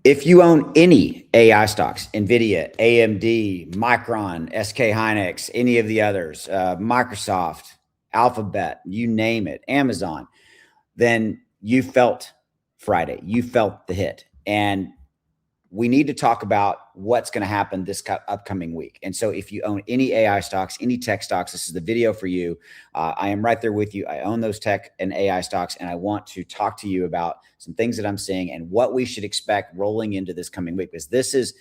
If you own any AI stocks, Nvidia, AMD, Micron, SK Hynix, any of the others, Microsoft, Alphabet, you name it, Amazon, then you felt Friday. You felt the hit. And we need to talk about what's going to happen this upcoming week. And so if you own any AI stocks, any tech stocks, this is the video for you. I am right there with you. I own those tech and AI stocks, and I want to talk to you about some things that I'm seeing and what we should expect rolling into this coming week, because this is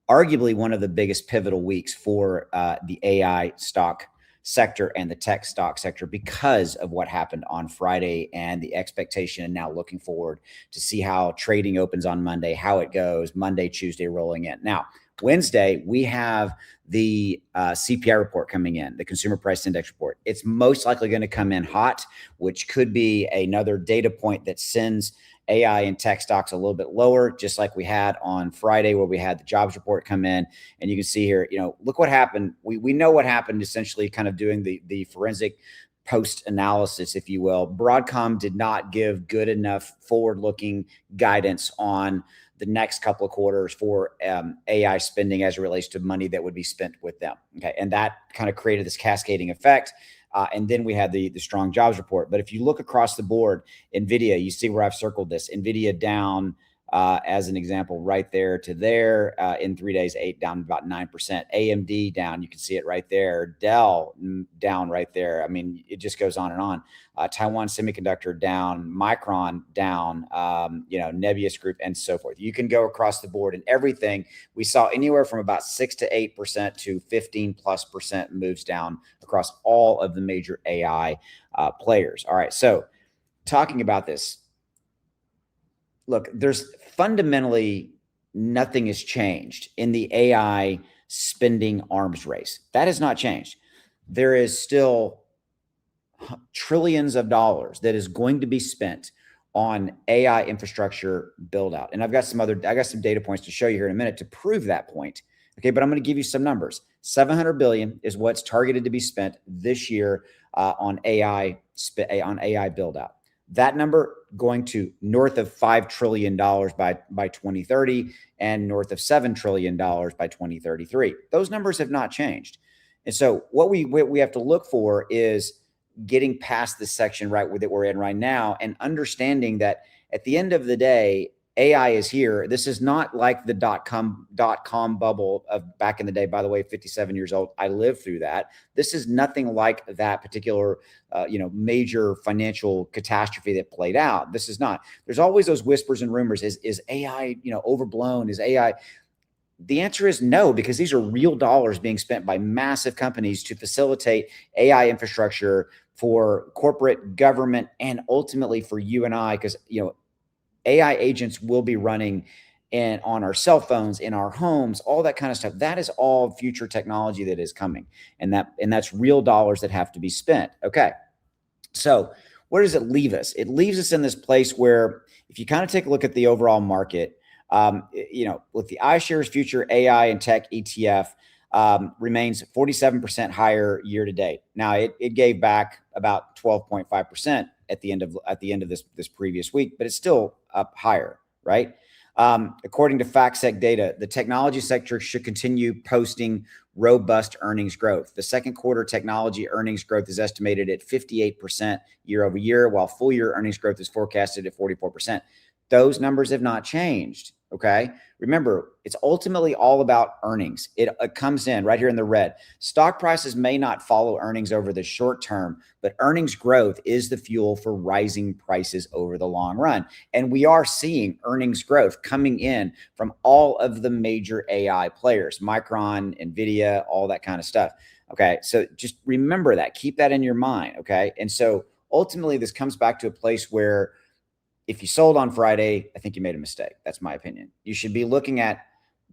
arguably one of the biggest pivotal weeks for the AI stock sector and the tech stock sector because of what happened on Friday and the expectation, and now looking forward to see how trading opens on Monday, how it goes Monday, Tuesday, rolling in. Now, Wednesday, we have the CPI report coming in, the Consumer Price Index report. It's most likely going to come in hot, which could be another data point that sends AI and tech stocks a little bit lower, just like we had on Friday where we had the jobs report come in. And you can see here, look what happened. We know what happened, essentially kind of doing the forensic post analysis, if you will. Broadcom did not give good enough forward-looking guidance on the next couple of quarters for AI spending as it relates to money that would be spent with them. Okay. And that kind of created this cascading effect. And then we had the strong jobs report. But if you look across the board, Nvidia, you see where I've circled this. Nvidia down, as an example, right there to there in 3 days, down about 9%. AMD down, you can see it right there. Dell down right there. I mean, it just goes on and on. Taiwan Semiconductor down, Micron down, Nebius Group, and so forth. You can go across the board, and everything we saw anywhere from about 6 to 8% to 15+% moves down across all of the major AI players. All right, so talking about this, look, there's fundamentally nothing has changed in the AI spending arms race. That has not changed. There is still trillions of dollars that is going to be spent on AI infrastructure build out. And I got some data points to show you here in a minute to prove that point. Okay, but I'm going to give you some numbers. 700 billion is what's targeted to be spent this year on AI build out. That number going to north of $5 trillion by 2030 and north of $7 trillion by 2033. Those numbers have not changed. And so what we have to look for is getting past this section right that we're in right now and understanding that at the end of the day, AI is here. This is not like the dot-com bubble of back in the day. By the way, 57 years old. I lived through that. This is nothing like that particular, major financial catastrophe that played out. This is not. There's always those whispers and rumors. Is AI, overblown? Is AI? The answer is no, because these are real dollars being spent by massive companies to facilitate AI infrastructure for corporate, government, and ultimately for you and I, because AI agents will be running on our cell phones, in our homes, all that kind of stuff. That is all future technology that is coming, and that's real dollars that have to be spent. Okay, so where does it leave us? It leaves us in this place where, if you kind of take a look at the overall market, with the iShares Future AI and Tech ETF, remains 47% higher year to date. Now it gave back about 12.5% at the end of this previous week, but it's still up higher, right? According to FactSet data, the technology sector should continue posting robust earnings growth. The second quarter technology earnings growth is estimated at 58% year over year, while full year earnings growth is forecasted at 44%. Those numbers have not changed. Okay. Remember, it's ultimately all about earnings. It comes in right here in the red. Stock prices may not follow earnings over the short term, but earnings growth is the fuel for rising prices over the long run. And we are seeing earnings growth coming in from all of the major AI players, Micron, Nvidia, all that kind of stuff. Okay. So just remember that. Keep that in your mind. Okay. And so ultimately, this comes back to a place where, if you sold on Friday, I think you made a mistake. That's my opinion. You should be looking at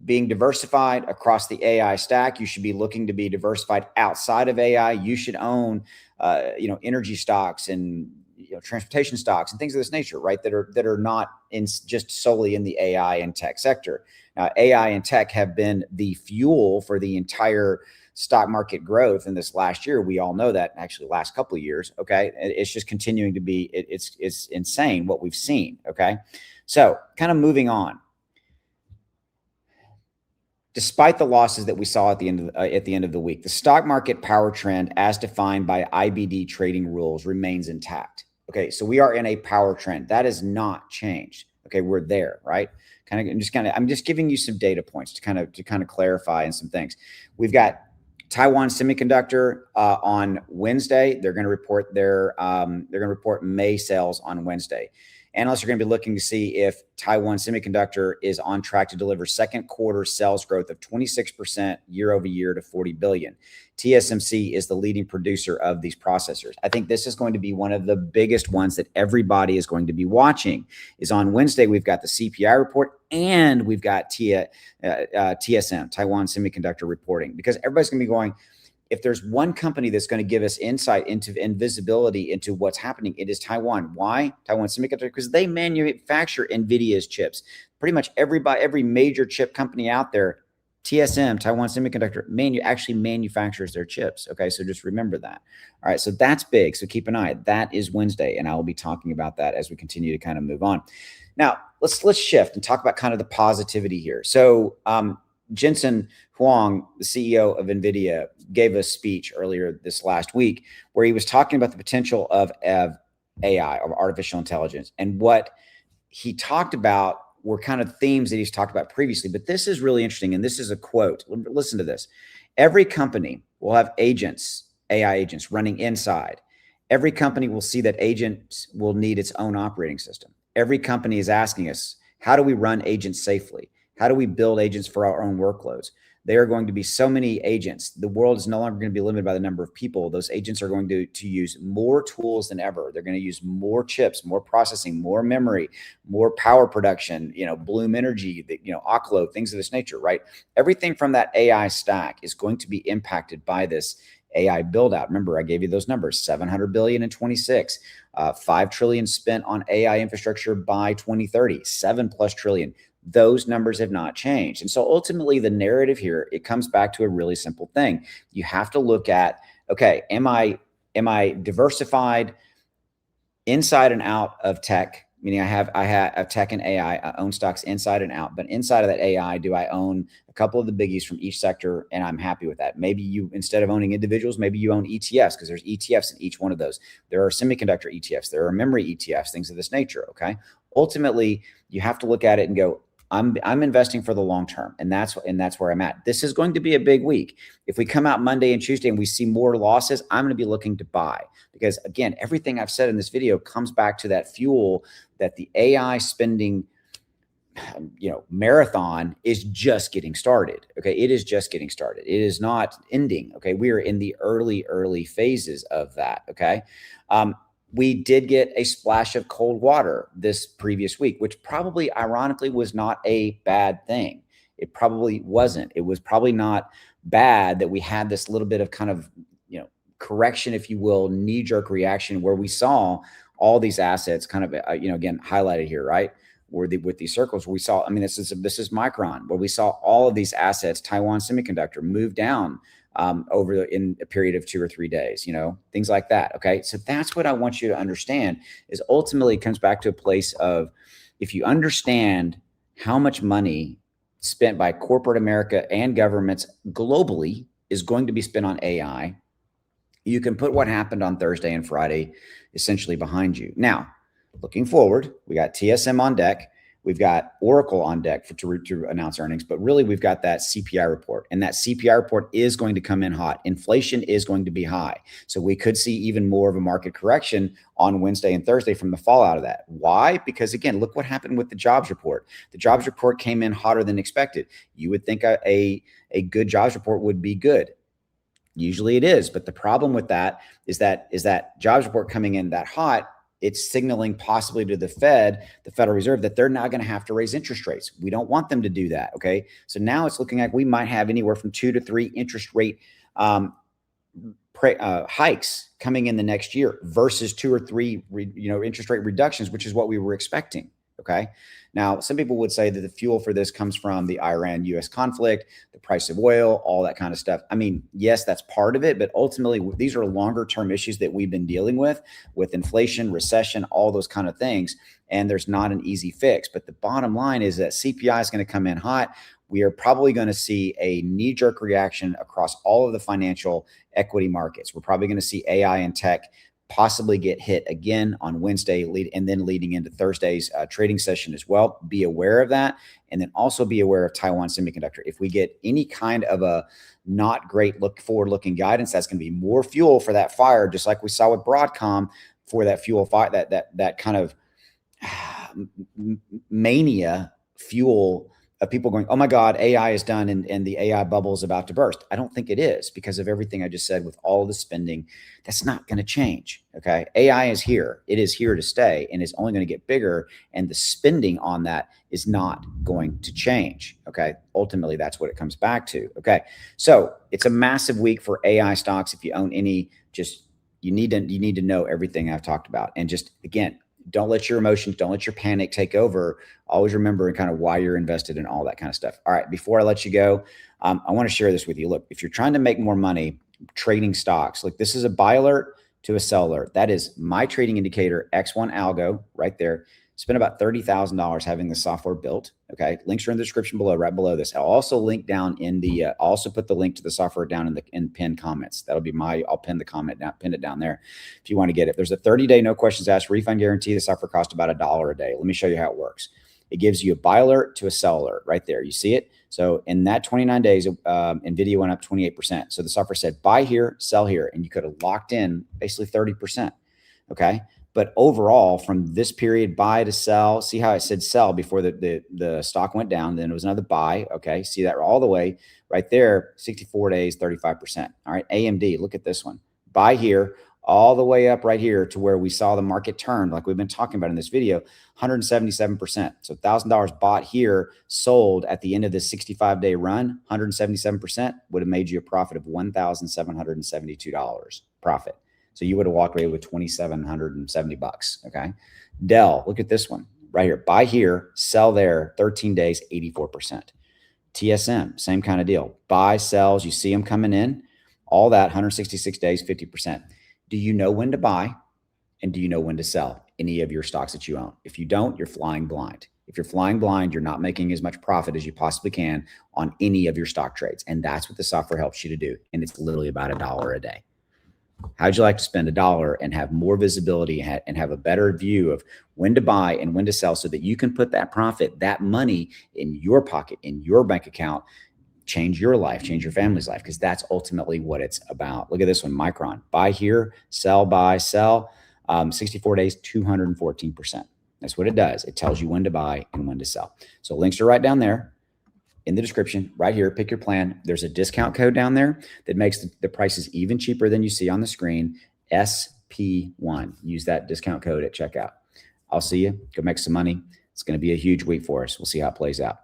being diversified across the AI stack. You should be looking to be diversified outside of AI. You should own, energy stocks and transportation stocks and things of this nature, right? That are not in just solely in the AI and tech sector. Now, AI and tech have been the fuel for the entire stock market growth in this last year. We all know that, actually last couple of years. Okay. It's just continuing to be, it's insane what we've seen. Okay. So kind of moving on. despite the losses that we saw at the end of the week, the stock market power trend, as defined by IBD trading rules, remains intact. Okay, so we are in a power trend that has not changed. Okay, we're there, right? I'm just giving you some data points to kind of clarify and some things. We've got Taiwan Semiconductor on Wednesday. They're going to report May sales on Wednesday. Analysts are going to be looking to see if Taiwan Semiconductor is on track to deliver second quarter sales growth of 26% year over year to 40 billion. TSMC is the leading producer of these processors. I think this is going to be one of the biggest ones that everybody is going to be watching. Is on Wednesday, we've got the CPI report and we've got TSM, Taiwan Semiconductor reporting, because everybody's going to be going, if there's one company that's going to give us insight into and visibility into what's happening, it is Taiwan. Why? Taiwan Semiconductor, because they manufacture Nvidia's chips. Pretty much every major chip company out there, TSM, Taiwan Semiconductor, actually manufactures their chips. Okay, so just remember that. All right, so that's big. So keep an eye. That is Wednesday, and I will be talking about that as we continue to kind of move on. Now, let's shift and talk about kind of the positivity here. So Jensen Huang, the CEO of Nvidia, gave a speech earlier this last week where he was talking about the potential of AI, of artificial intelligence. And what he talked about were kind of themes that he's talked about previously. But this is really interesting. And this is a quote. Listen to this. Every company will have agents, AI agents, running inside. Every company will see that agents will need its own operating system. Every company is asking us, how do we run agents safely? How do we build agents for our own workloads? There are going to be so many agents. The world is no longer going to be limited by the number of people. Those agents are going to use more tools than ever. They're going to use more chips, more processing, more memory, more power production, Bloom Energy, Oklo, things of this nature, right? Everything from that AI stack is going to be impacted by this AI build out. Remember, I gave you those numbers: 700 billion in 26, 5 trillion spent on AI infrastructure by 2030, 7+ trillion. Those numbers have not changed. And so ultimately the narrative here, it comes back to a really simple thing. You have to look at, okay, am I diversified inside and out of tech? Meaning I have tech and AI. I own stocks inside and out, but inside of that AI, do I own a couple of the biggies from each sector? And I'm happy with that. Maybe you, instead of owning individuals, maybe you own ETFs, because there's ETFs in each one of those. There are semiconductor ETFs, there are memory ETFs, things of this nature. Okay. Ultimately, you have to look at it and go, I'm investing for the long term, and that's where I'm at. This is going to be a big week. If we come out Monday and Tuesday and we see more losses, I'm going to be looking to buy, because again, everything I've said in this video comes back to that fuel that the AI spending, marathon is just getting started. Okay, it is just getting started. It is not ending. Okay, we are in the early phases of that. Okay. We did get a splash of cold water this previous week, which probably ironically was not a bad thing. It probably wasn't. It was probably not bad that we had this little bit of kind of, correction, if you will, knee-jerk reaction where we saw all these assets kind of, again, highlighted here, right? With these circles, where we saw, this is Micron, where we saw all of these assets, Taiwan Semiconductor, move down in a period of 2 or 3 days, things like that. Okay. So that's what I want you to understand, is ultimately it comes back to a place of, if you understand how much money spent by corporate America and governments globally is going to be spent on AI, you can put what happened on Thursday and Friday essentially behind you. Now, looking forward, we got TSM on deck. We've got Oracle on deck to announce earnings, but really we've got that CPI report, and that CPI report is going to come in hot. Inflation is going to be high. So we could see even more of a market correction on Wednesday and Thursday from the fallout of that. Why? Because again, look what happened with the jobs report. The jobs report came in hotter than expected. You would think a good jobs report would be good. Usually it is, but the problem with that is that jobs report coming in that hot, it's signaling possibly to the Federal Reserve, that they're now going to have to raise interest rates. We don't want them to do that. Okay. So now it's looking like we might have anywhere from 2 to 3 interest rate hikes coming in the next year versus 2 or 3, interest rate reductions, which is what we were expecting. Okay. Now, some people would say that the fuel for this comes from the Iran-US conflict, the price of oil, all that kind of stuff. Yes, that's part of it, but ultimately these are longer term issues that we've been dealing with inflation, recession, all those kind of things. And there's not an easy fix. But the bottom line is that CPI is going to come in hot. we are probably going to see a knee-jerk reaction across all of the financial equity markets. We're probably going to see AI and tech possibly get hit again on Wednesday, and then leading into Thursday's trading session as well. Be aware of that. And then also be aware of Taiwan Semiconductor. If we get any kind of a not great forward-looking guidance, that's going to be more fuel for that fire, just like we saw with Broadcom, for that fuel fire, that kind of mania fuel of people going, oh my God, AI is done and the AI bubble is about to burst. I don't think it is, because of everything I just said with all the spending. That's not going to change. Okay. AI is here. It is here to stay, and it's only going to get bigger. And the spending on that is not going to change. Okay. Ultimately, that's what it comes back to. Okay. So it's a massive week for AI stocks. If you own any, you need to know everything I've talked about. And just, again, don't let your emotions, don't let your panic take over. Always remember kind of why you're invested in all that kind of stuff. All right, before I let you go, I want to share this with you. Look, if you're trying to make more money trading stocks, look, this is a buy alert to a sell alert. That is my trading indicator, X1 Algo, right there. Spent about $30,000 having the software built. Okay, links are in the description below, right below this. I'll also link down in the. I'll also put the link to the software down in pinned comments. That'll be I'll pin the comment down, pin it down there if you want to get it. There's a 30-day no questions asked refund guarantee. The software costs about $1 a day. Let me show you how it works. It gives you a buy alert to a sell alert right there. You see it? So in that 29 days, Nvidia went up 28%. So the software said buy here, sell here, and you could have locked in basically 30%. Okay. But overall, from this period, buy to sell, see how it said sell before the stock went down. Then it was another buy. Okay. See that all the way right there, 64 days, 35%. All right. AMD, look at this one. Buy here, all the way up right here to where we saw the market turn, like we've been talking about in this video, 177%. So $1,000 bought here, sold at the end of this 65-day run, 177% would have made you a profit of $1,772 profit. So you would have walked away with $2,770. Okay. Dell, look at this one right here. Buy here, sell there, 13 days, 84%. TSM, same kind of deal. Buy, sells, you see them coming in, all that, 166 days, 50%. Do you know when to buy? And do you know when to sell any of your stocks that you own? If you don't, you're flying blind. If you're flying blind, you're not making as much profit as you possibly can on any of your stock trades. And that's what the software helps you to do. And it's literally about $1 a day. How'd you like to spend $1 and have more visibility and have a better view of when to buy and when to sell, so that you can put that profit, that money in your pocket, in your bank account, change your life, change your family's life, because that's ultimately what it's about. Look at this one, Micron. Buy here, sell, buy, sell. 64 days, 214%. That's what it does. It tells you when to buy and when to sell. So links are right down there in the description, right here. Pick your plan. There's a discount code down there that makes the prices even cheaper than you see on the screen. SP1. Use that discount code at checkout. I'll see you. Go make some money. It's going to be a huge week for us. We'll see how it plays out.